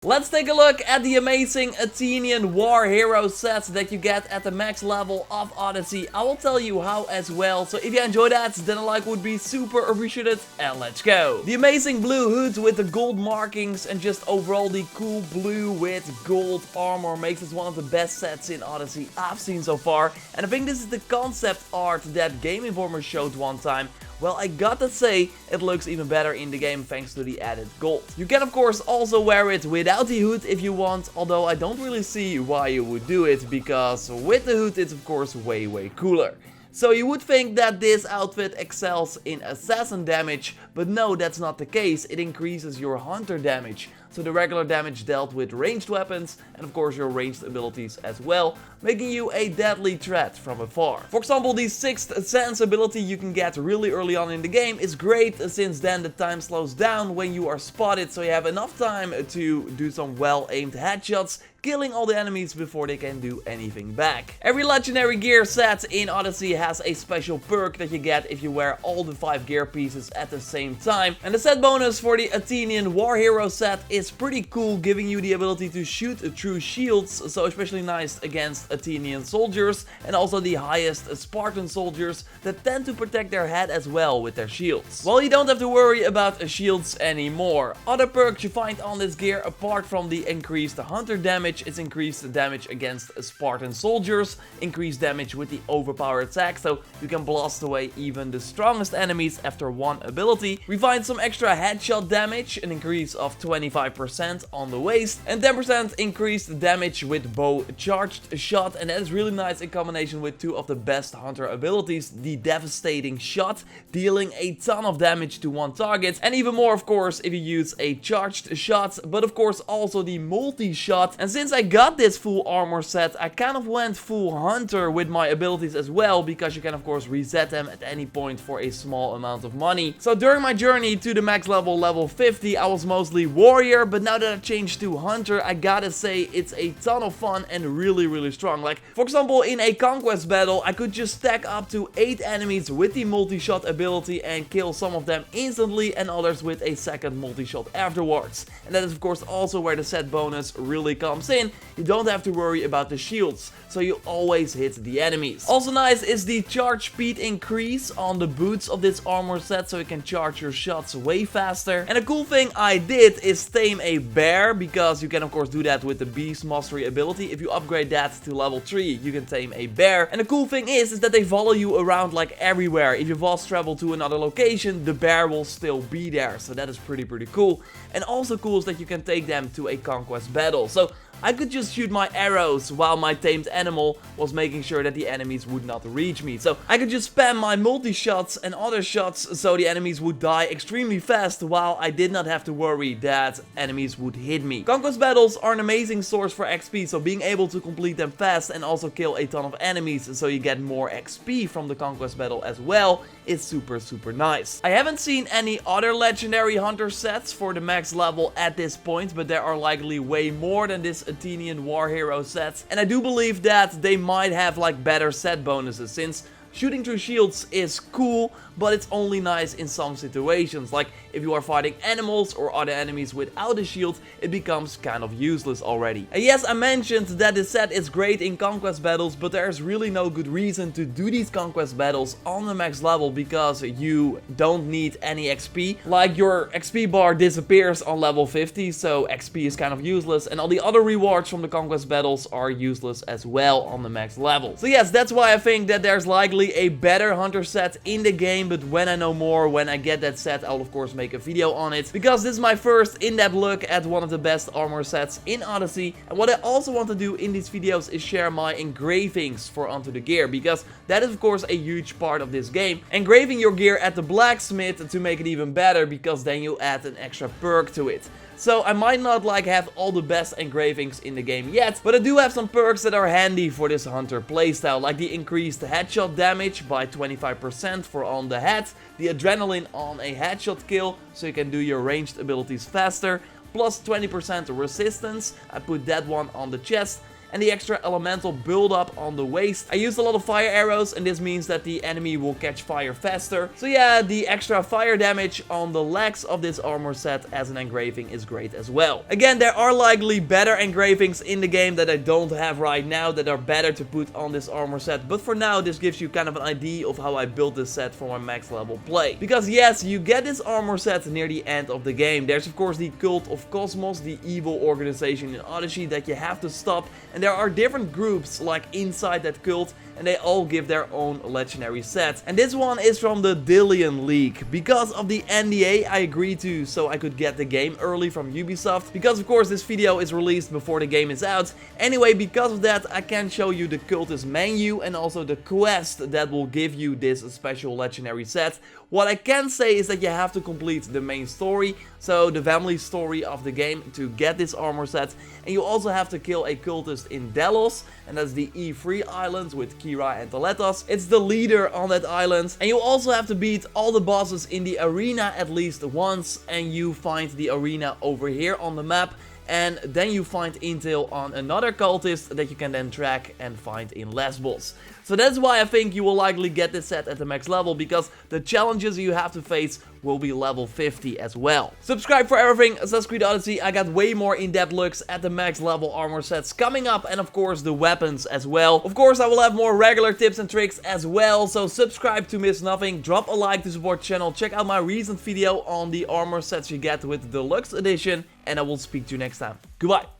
Let's take a look at the amazing Athenian War Hero Set that you get at the max level of Odyssey. I will tell you how as well, so if you enjoy that, then a like would be super appreciated, and let's go! The amazing blue hood with the gold markings and just overall the cool blue with gold armor makes this one of the best sets in Odyssey I've seen so far. And I think this is the concept art that Game Informer showed one time. Well, I gotta say, it looks even better in the game thanks to the added gold. You can of course also wear it without the hood if you want, although I don't really see why you would do it, because with the hood it's of course way cooler. So you would think that this outfit excels in assassin damage, but no, that's not the case. It increases your hunter damage. So the regular damage dealt with ranged weapons and of course your ranged abilities as well, making you a deadly threat from afar. For example, the 6th sense ability you can get really early on in the game is great, since then the time slows down when you are spotted, so you have enough time to do some well-aimed headshots, killing all the enemies before they can do anything back. Every legendary gear set in Odyssey has a special perk that you get if you wear all the 5 gear pieces at the same time. And the set bonus for the Athenian War Hero Set is pretty cool, giving you the ability to shoot through shields, so especially nice against Athenian soldiers and also the highest Spartan soldiers that tend to protect their head as well with their shields. Well, you don't have to worry about shields anymore. Other perks you find on this gear, apart from the increased hunter damage, it's increased damage against Spartan soldiers, increased damage with the overpowered attack, so you can blast away even the strongest enemies after one ability. We find some extra headshot damage, an increase of 25% on the waist, and 10% increased damage with bow charged shot, and that is really nice in combination with 2 of the best hunter abilities, the devastating shot, dealing a ton of damage to one target, and even more of course if you use a charged shot, but of course also the multi-shot. And since I got this full armor set, I kind of went full hunter with my abilities as well, because you can of course reset them at any point for a small amount of money. So during my journey to the max level 50, I was mostly warrior, but now that I changed to hunter, I gotta say it's a ton of fun and really strong. Like for example, in a conquest battle, I could just stack up to 8 enemies with the multi-shot ability and kill some of them instantly and others with a second multi-shot afterwards. And that is of course also where the set bonus really comes in. You don't have to worry about the shields, so you always hit the enemies. Also nice is the charge speed increase on the boots of this armor set, so you can charge your shots way faster. And a cool thing I did is tame a bear, because you can of course do that with the beast mastery ability. If you upgrade that to level 3, you can tame a bear. And the cool thing is that they follow you around like everywhere. If you fast travel to another location, the bear will still be there, so that is pretty cool. And also cool is that you can take them to a conquest battle. So I could just shoot my arrows while my tamed animal was making sure that the enemies would not reach me. So I could just spam my multi-shots and other shots so the enemies would die extremely fast, while I did not have to worry that enemies would hit me. Conquest battles are an amazing source for XP, so being able to complete them fast and also kill a ton of enemies so you get more XP from the conquest battle as well is super nice. I haven't seen any other legendary hunter sets for the max level at this point, but there are likely way more than this Athenian War Hero Set, and I do believe that they might have like better set bonuses, since shooting through shields is cool, but it's only nice in some situations. Like if you are fighting animals or other enemies without a shield, it becomes kind of useless already. And yes, I mentioned that this set is great in conquest battles, but there's really no good reason to do these conquest battles on the max level, because you don't need any XP. Like your XP bar disappears on level 50, so XP is kind of useless, and all the other rewards from the conquest battles are useless as well on the max level. So yes, that's why I think that there's likely a better hunter set in the game, but when I know more, when I get that set, I'll of course make a video on it, because this is my first in-depth look at one of the best armor sets in Odyssey. And what I also want to do in these videos is share my engravings for onto the gear, because that is of course a huge part of this game. Engraving your gear at the blacksmith to make it even better, because then you add an extra perk to it. So I might not like have all the best engravings in the game yet, but I do have some perks that are handy for this hunter playstyle, like the increased headshot damage by 25% for on the head, the adrenaline on a headshot kill, so you can do your ranged abilities faster, plus 20% resistance, I put that one on the chest, and the extra elemental build-up on the waist. I used a lot of fire arrows, and this means that the enemy will catch fire faster. So yeah, the extra fire damage on the legs of this armor set as an engraving is great as well. Again, there are likely better engravings in the game that I don't have right now that are better to put on this armor set, but for now this gives you kind of an idea of how I built this set for my max level play. Because yes, you get this armor set near the end of the game. There's of course the Cult of Cosmos, the evil organization in Odyssey that you have to stop, and there are different groups like inside that cult, and they all give their own legendary sets. And this one is from the Dillion League. Because of the NDA I agreed to, so I could get the game early from Ubisoft. Because of course this video is released before the game is out. Anyway, because of that I can show you the cultist menu and also the quest that will give you this special legendary set. What I can say is that you have to complete the main story, so the family story of the game, to get this armor set. And you also have to kill a cultist in Delos, and that's the E3 island with Kira and Thaletas. It's the leader on that island. And you also have to beat all the bosses in the arena at least once, and you find the arena over here on the map. And then you find intel on another cultist that you can then track and find in Lesbos. So that's why I think you will likely get this set at the max level, because the challenges you have to face will be level 50 as well. Subscribe for everything Assassin's Creed Odyssey. I got way more in-depth looks at the max level armor sets coming up, and of course the weapons as well. Of course I will have more regular tips and tricks as well, so subscribe to miss nothing. Drop a like to support the channel. Check out my recent video on the armor sets you get with the deluxe edition, and I will speak to you next time. Goodbye.